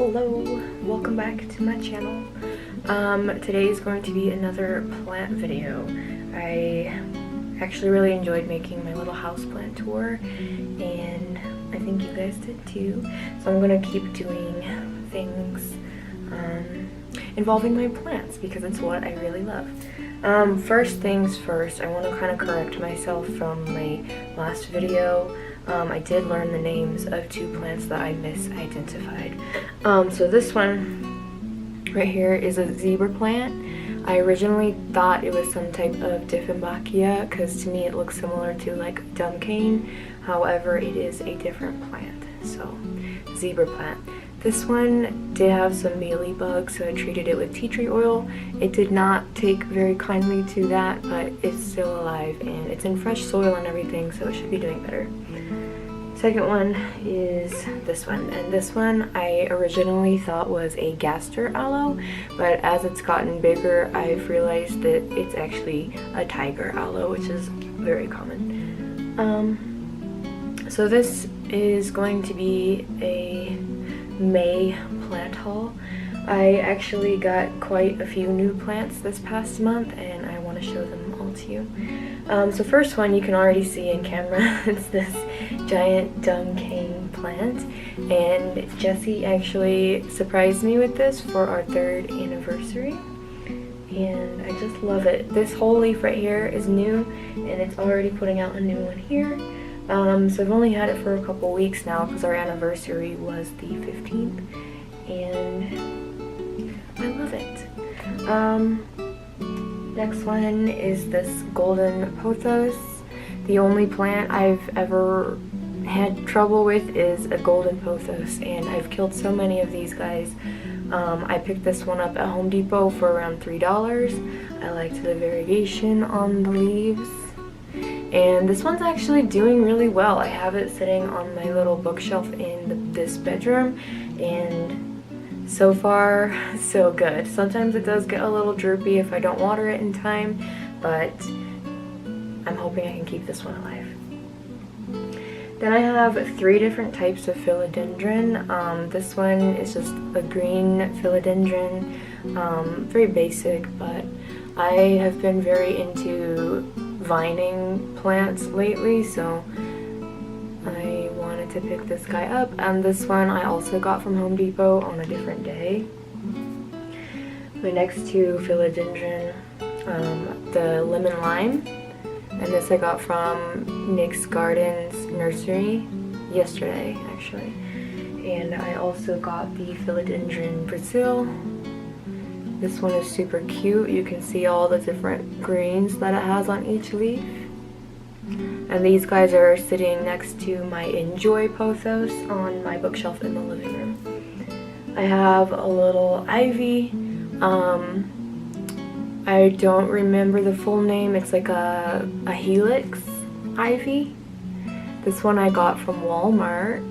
Hello, welcome back to my channel. Today is going to be another plant video. I actually really enjoyed making my little houseplant tour, and I think you guys did too. So I'm going to keep doing things involving my plants because it's what I really love. First things first, I want to kind of correct myself from my last video. I did learn the names of two plants that I misidentified. So this one right here is a zebra plant. I originally thought it was some type of Dieffenbachia because to me it looks similar to like dumb cane. However, it is a different plant. So, zebra plant. This one did have some mealy bugs, so I treated it with tea tree oil. It did not take very kindly to that, but it's still alive and it's in fresh soil and everything, so it should be doing better. Second one is this one, and this one I originally thought was a gaster aloe, but as it's gotten bigger I've realized that it's actually a tiger aloe, which is very common. So this is going to be a May plant haul. I actually got quite a few new plants this past month and I want to show them all to you. So first one you can already see in camera. It's this giant dumb cane plant, and Jessie actually surprised me with this for our 3rd anniversary, and I just love it. This whole leaf right here is new and it's already putting out a new one here. So I've only had it for a couple weeks now because our anniversary was the 15th, and I love it. Next one is this golden pothos. The only plant I've ever had trouble with is a golden pothos, and I've killed so many of these guys. I picked this one up at Home Depot for around $3. I liked the variegation on the leaves. And this one's actually doing really well. I have it sitting on my little bookshelf in this bedroom, and so far, so good. Sometimes it does get a little droopy if I don't water it in time, but I'm hoping I can keep this one alive. Then I have 3 different types of philodendron. This one is just a green philodendron, very basic, but I have been very into vining plants lately, so I wanted to pick this guy up. And this one I also got from Home Depot on a different day. My next 2 philodendron, the lemon lime, and this I got from Nick's Gardens nursery yesterday actually. And I also got the philodendron Brazil. This one is super cute. You can see all the different greens that it has on each leaf. And these guys are sitting next to my Enjoy Pothos on my bookshelf in the living room. I have a little ivy. I don't remember the full name. It's like a helix ivy. This one I got from Walmart.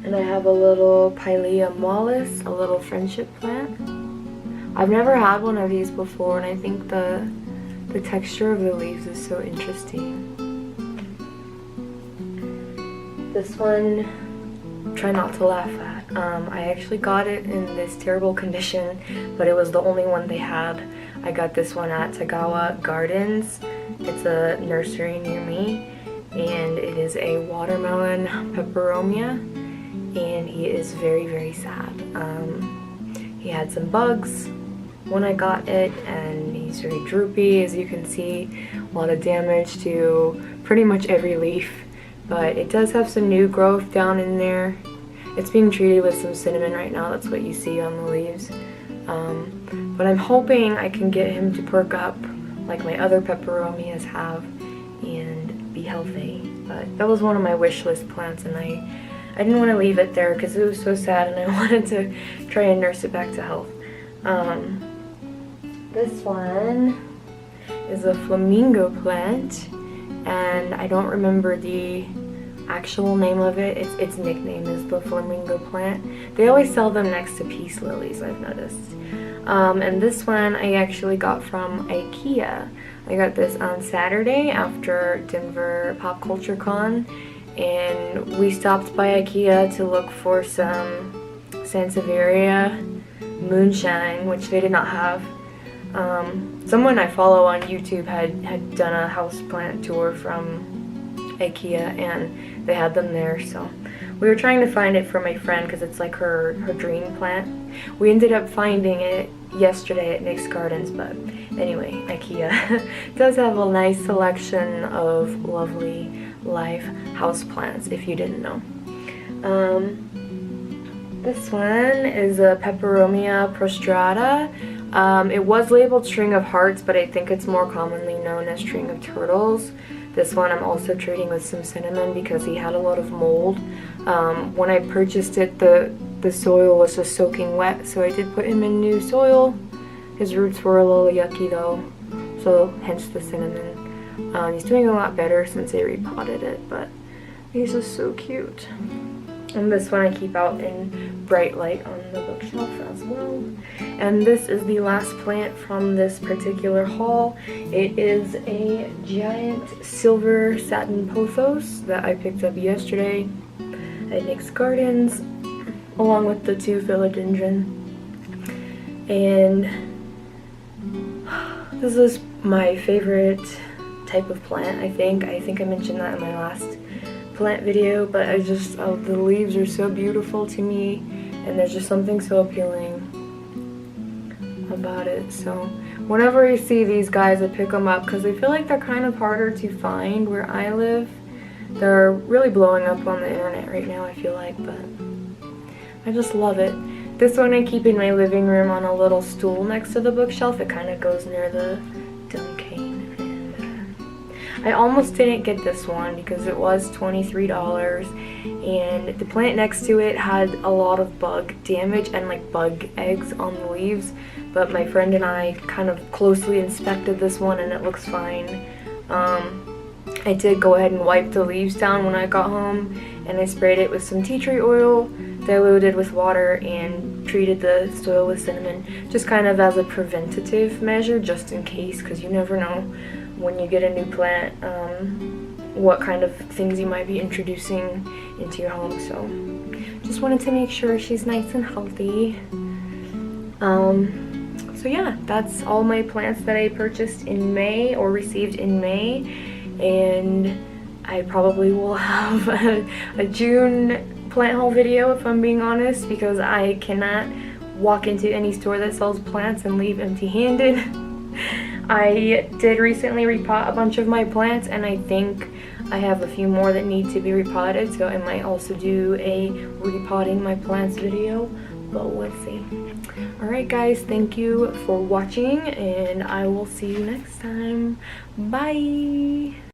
And I have a little Pilea mollis, a little friendship plant. I've never had one of these before, and I think the texture of the leaves is so interesting. This one, try not to laugh at. I actually got it in this terrible condition, but it was the only one they had. I got this one at Tagawa Gardens. It's a nursery near me, and it is a watermelon Peperomia. And he is very, very sad. He had some bugs when I got it, and he's very droopy, as you can see. A lot of damage to pretty much every leaf, but it does have some new growth down in there. It's being treated with some cinnamon right now. That's what you see on the leaves. But I'm hoping I can get him to perk up like my other peperomias have and be healthy. But that was one of my wish list plants, and I didn't want to leave it there because it was so sad, and I wanted to try and nurse it back to health. This one is a Flamingo Plant, and I don't remember the actual name of it. Its nickname is the Flamingo Plant. They always sell them next to peace lilies, I've noticed. And this one I actually got from IKEA. I got this on Saturday after Denver Pop Culture Con, and we stopped by IKEA to look for some Sansevieria moonshine, which they did not have. Someone I follow on YouTube had done a houseplant tour from IKEA, and they had them there, so we were trying to find it for my friend because it's like her dream plant. We ended up finding it yesterday at Nick's Gardens, but anyway, IKEA does have a nice selection of lovely live houseplants, if you didn't know. This one is a Peperomia prostrata. It was labeled string of hearts, but I think it's more commonly known as string of turtles. This one I'm also treating with some cinnamon because he had a lot of mold. When I purchased it, the soil was just soaking wet, so I did put him in new soil. His roots were a little yucky though, so hence the cinnamon. He's doing a lot better since I repotted it, but he's just so cute. And this one I keep out in bright light on the bookshelf as well. And this is the last plant from this particular haul. It is a giant silver satin pothos that I picked up yesterday at Nick's Gardens, along with the 2 philodendron. And this is my favorite type of plant, I think. I think I mentioned that in my last plant video, but I just, the leaves are so beautiful to me, and there's just something so appealing about it. So whenever I see these guys, I pick them up because I feel like they're kind of harder to find where I live. They're really blowing up on the internet right now, I feel like, but I just love it. This one I keep in my living room on a little stool next to the bookshelf. It kind of goes near the dung cane. I almost didn't get this one because it was $23, and the plant next to it had a lot of bug damage and like bug eggs on the leaves, but my friend and I kind of closely inspected this one and it looks fine. I did go ahead and wipe the leaves down when I got home, and I sprayed it with some tea tree oil, diluted with water, and treated the soil with cinnamon, just kind of as a preventative measure, just in case, because you never know when you get a new plant what kind of things you might be introducing into your home. So just wanted to make sure she's nice and healthy. So yeah, that's all my plants that I purchased in May or received in May, and I probably will have a June plant haul video, if I'm being honest, because I cannot walk into any store that sells plants and leave empty-handed. I did recently repot a bunch of my plants, and I think I have a few more that need to be repotted, so I might also do a repotting my plants video, but we'll see. Alright guys, thank you for watching, and I will see you next time. Bye!